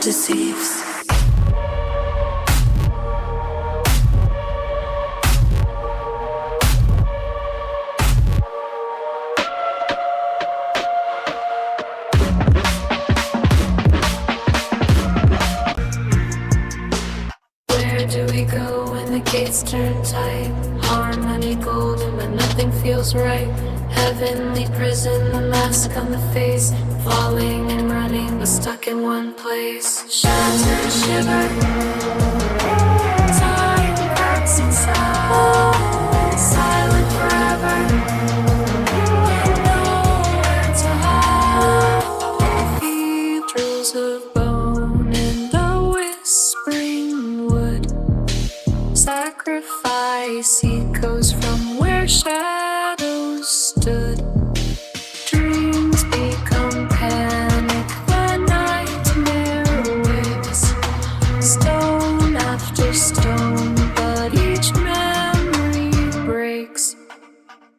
deceives. Where do we go when the gates turn tight? Harmony golden, but nothing feels right. Heavenly prison, the mask on the face. Falling and running, but stuck in one place. Shatter and shiver. Time hurts inside. Silent forever. Nowhere to hide. Cathedrals of bone in the whispering wood. Sacrifice echoes from where shadows stood. Dreams become panic, the nightmare awaits. Stone after stone, but each memory breaks.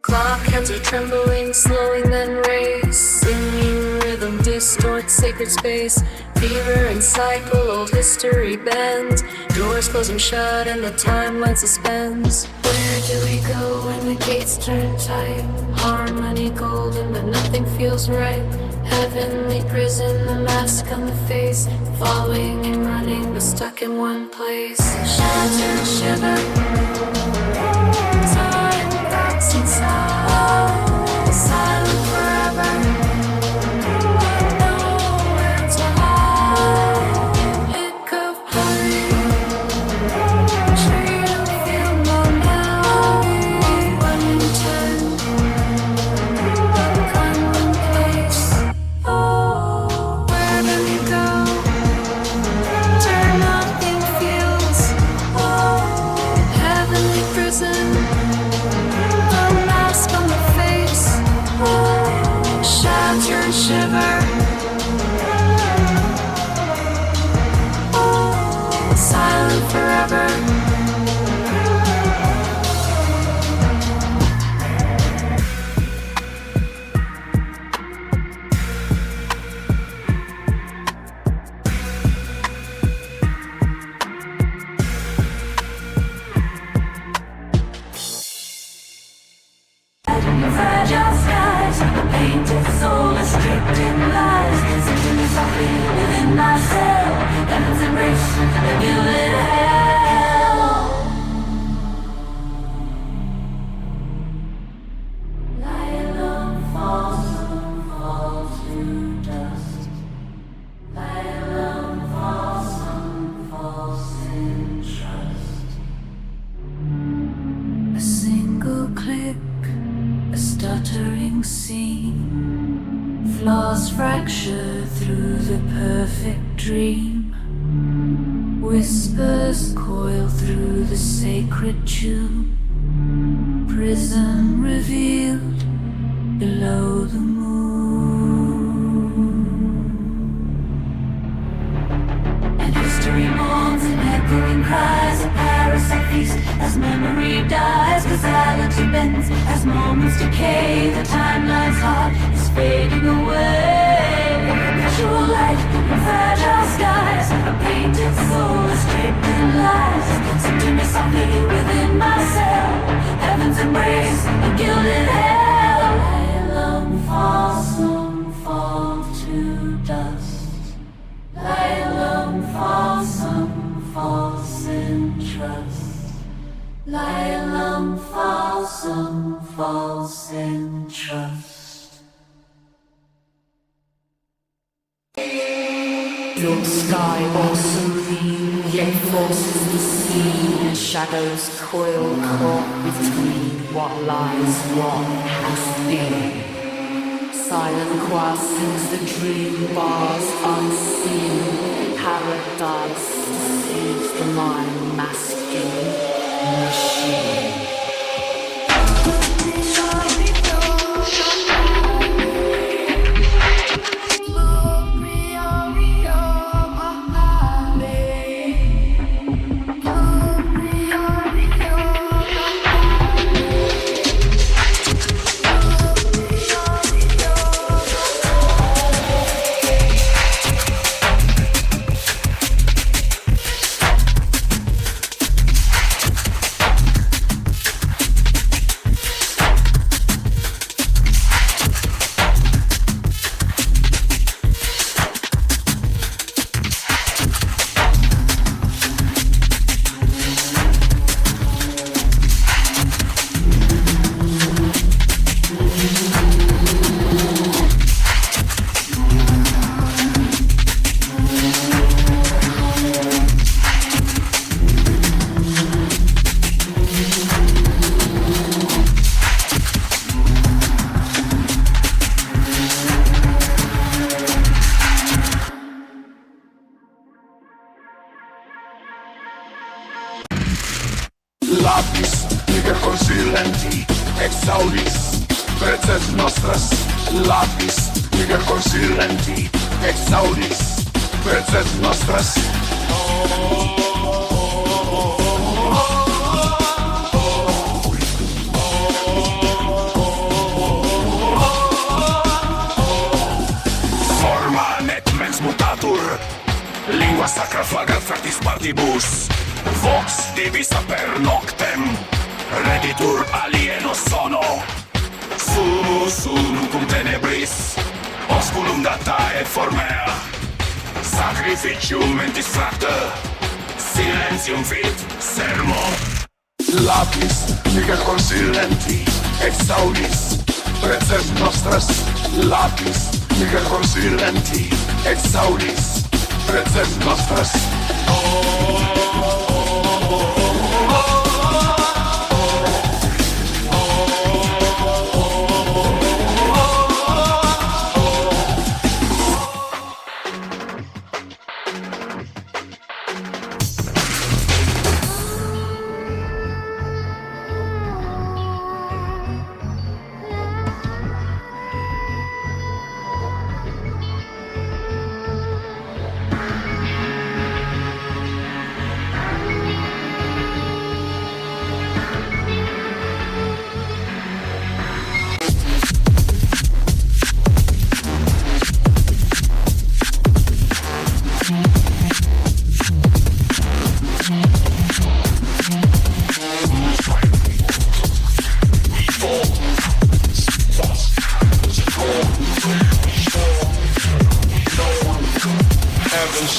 Clock hands are trembling, slowing then race. Singing rhythm distorts sacred space. Fever and cycle, old history bends. Doors closing shut and the timeline suspends. Where do we go when the gates turn tight? Harmony golden, but nothing feels right. Heavenly prison, the mask on the face. Falling and running, but stuck in one place. Shatter and shiver. Time cracks inside. Silent forever. Nowhere to hide. Pick up hurry. Tree to feel more now. One in ten. Unknown place. Oh, where do we go? Turn nothing feels. Oh, heavenly prison. The mask on the face. Oh, shatter and shiver. Oh, silent forever. Fragile skies, a painted soul, a stripped in lies. Sitting me softly within myself. Heaven's embrace, the gilded hell. Lie alone, fall to dust. Lie alone, falls in trust. A single click, a stuttering scene. Flaws fracture through the perfect dream. Whispers coil through the sacred tube. Prism revealed below the moon. And history mourns in echoing cries. A parasite feast as memory dies. Causality bends as moments decay. The timeline's heart is fading away. Perpetual light in fragile skies. A painted soul is draped in lies. Sing to me softly within myself. Heaven's embrace, a gilded hell. Lie alone, fall to dust. Lie alone, falls in trust. Lie alone, falls in trust. Your sky all serene, yet forces the scene. Shadows coil caught between what lies, what has been. Silent choir sings the dream bars unseen. Paradise deceives the mind, masking machine. Lapis, niger consilenti, exaudis, preces nostras. Lapis, niger consilenti, exaudis, preces nostras. Forma net mens mutatur, lingua sacra flagat fractis partibus, vox divisa per noctem, reditur alieno sono, sumus unum cum tenebris, osculum data et formea, sacrificium mentis fracta, silentium fit sermo. Lapis, niger consilenti, exaudis, preces nostras. Lapis, niger consilenti, exaudis, preces nostras.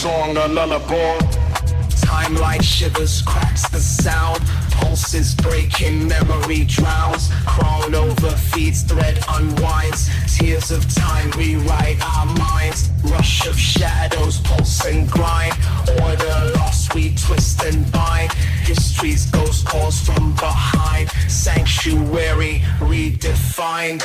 Song a lullaby. Time like shivers cracks the sound. Pulses breaking, memory drowns. Chronover feeds, thread unwinds. Tears of time rewrite our minds. Rush of shadows, pulse and grind. Order lost, we twist and bind. History's ghost calls from behind. Sanctuary redefined.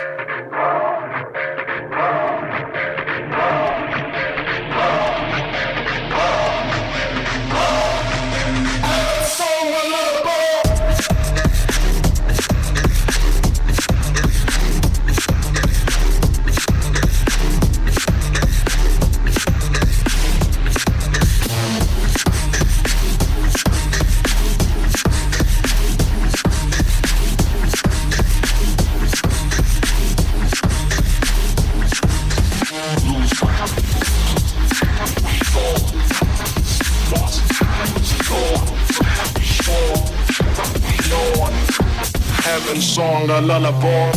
Song a lullaby.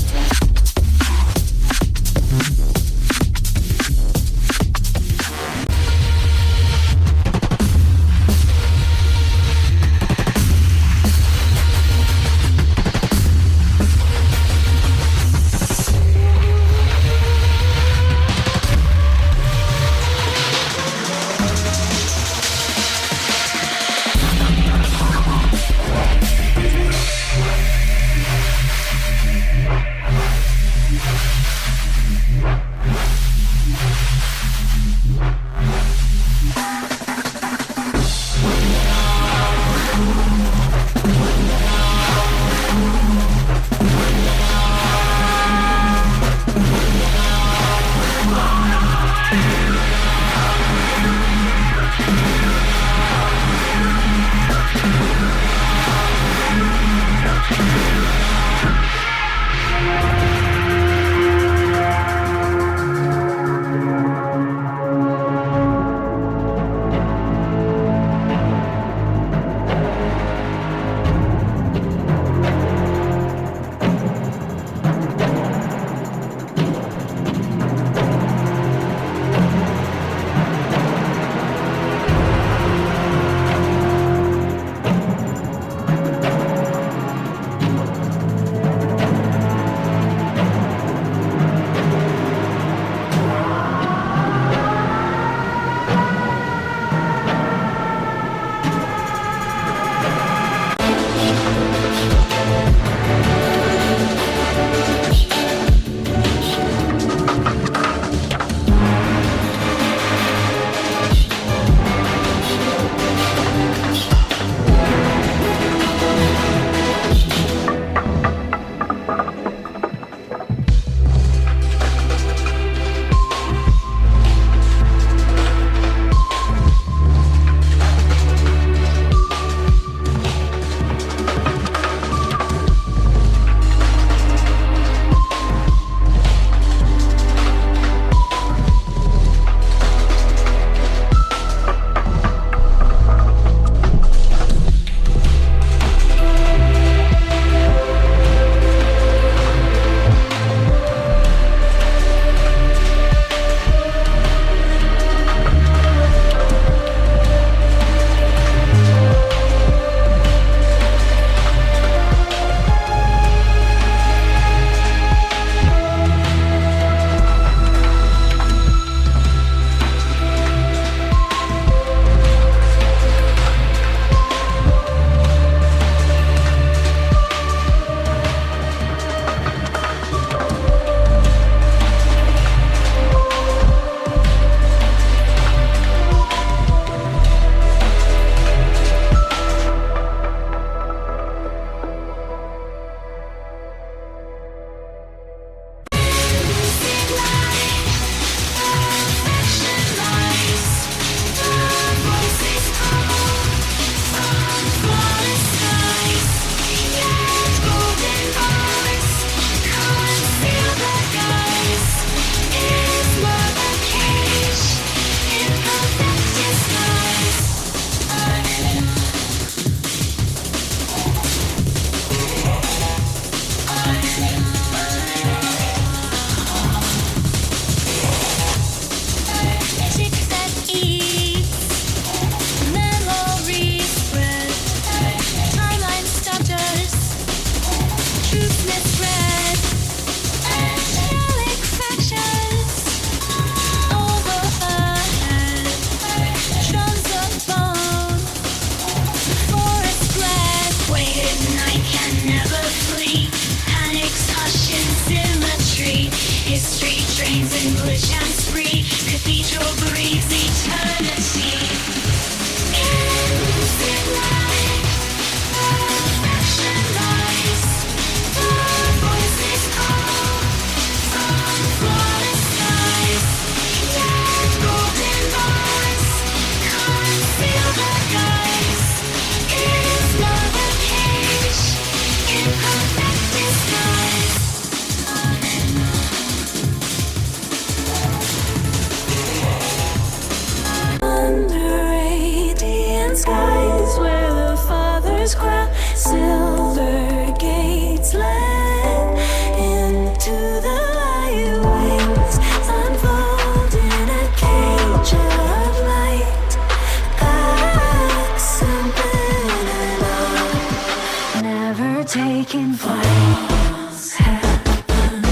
taking falls, heaven,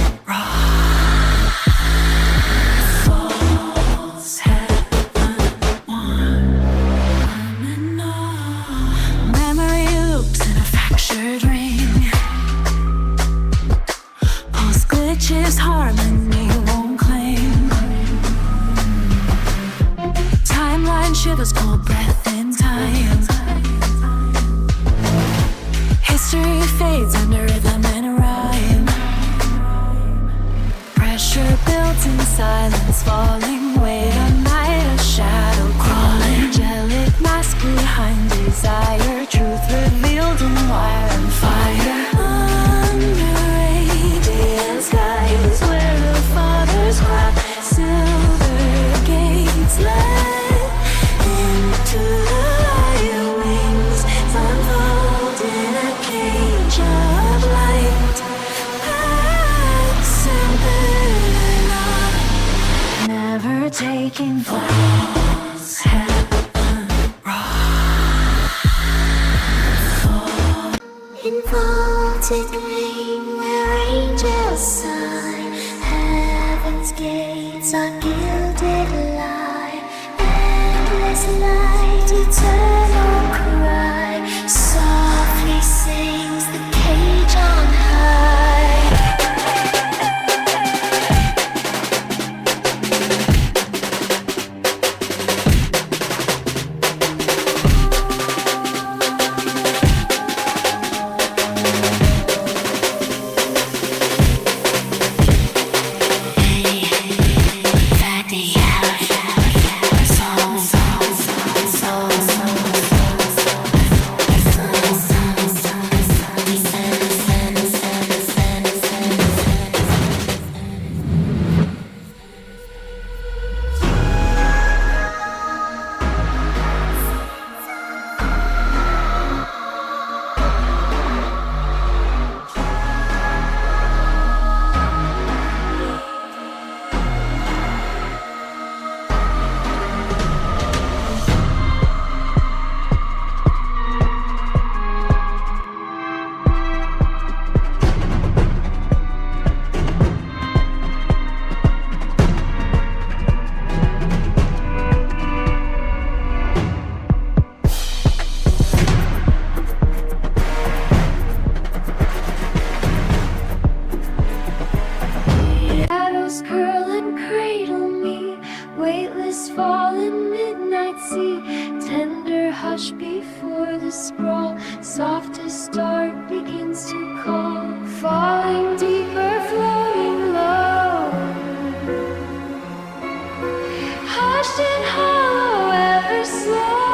falls, heaven, memory loops in a fractured ring. Pulse glitches, harmony won't claim. Timeline shivers, cold breath in time. History fades under rhythm and rhyme. Pressure builds in silence, falling weight on night, a shadow crawling. Angelic mask behind desire, truth revealed in wire and fire. Under radiant skies where the fathers cry, silver gates led into the light. Wings unfold in a cage of light. Never taking falls, heaven, in vaulted ring where angels sigh, heaven's gates are gilded light. Endless night, eternal cry, softly sings the cage on high. Shadows curl and cradle me, weightless fall in midnight sea. Tender hush before the sprawl, softest dark begins to call. Falling deeper, flowing low, hushed and hollow, ever slower.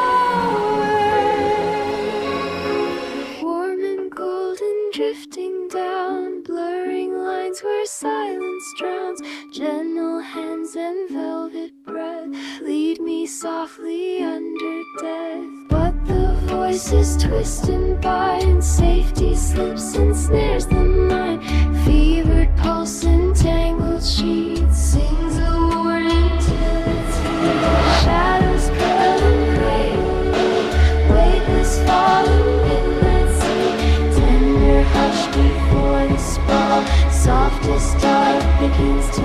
Warm and golden, drifting down, blurring lines where silence drowns. Gentle hands and velvet breath lead me softly under death. But the voices twist and bind, safety slips and snares the mind. Fevered pulse and tangled sheets sings a warning till it's healed. Shadows curl and cradle me, weightless fall in midnight sea. Tender hush before the sprawl, softest dark begins to